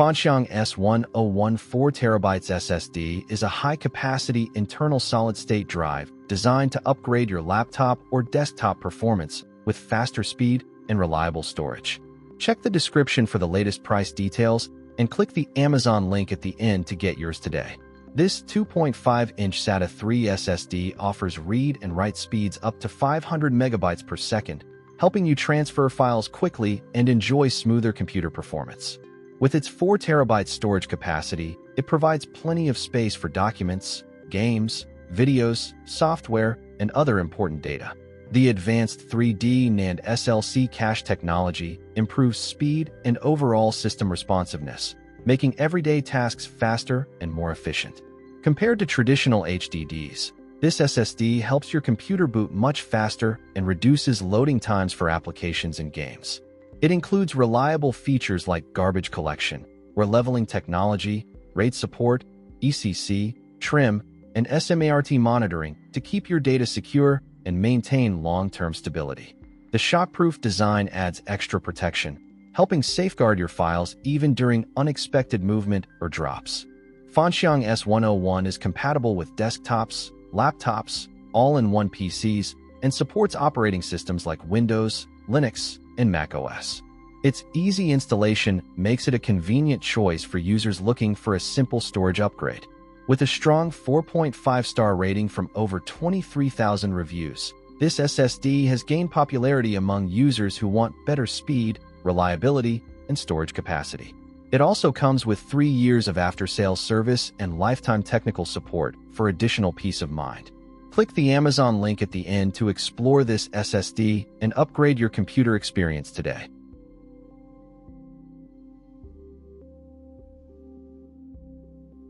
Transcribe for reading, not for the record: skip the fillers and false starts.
fanxiang S101 4TB SSD is a high-capacity internal solid-state drive designed to upgrade your laptop or desktop performance with faster speed and reliable storage. Check the description for the latest price details and click the Amazon link at the end to get yours today. This 2.5-inch SATA III SSD offers read and write speeds up to 500 megabytes per second, helping you transfer files quickly and enjoy smoother computer performance. With its 4 terabyte storage capacity, it provides plenty of space for documents, games, videos, software, and other important data. The advanced 3D NAND SLC Cache technology improves speed and overall system responsiveness, making everyday tasks faster and more efficient. Compared to traditional HDDs, this SSD helps your computer boot much faster and reduces loading times for applications and games. It includes reliable features like garbage collection, where leveling technology, RAID support, ECC, trim, and S.M.A.R.T monitoring to keep your data secure and maintain long-term stability. The shockproof design adds extra protection, helping safeguard your files even during unexpected movement or drops. fanxiang S101 is compatible with desktops, laptops, all-in-one PCs, and supports operating systems like Windows, Linux, and macOS. Its easy installation makes it a convenient choice for users looking for a simple storage upgrade. With a strong 4.5-star rating from over 23,000 reviews, this SSD has gained popularity among users who want better speed, reliability, and storage capacity. It also comes with 3 years of after-sales service and lifetime technical support for additional peace of mind. Click the Amazon link at the end to explore this SSD and upgrade your computer experience today.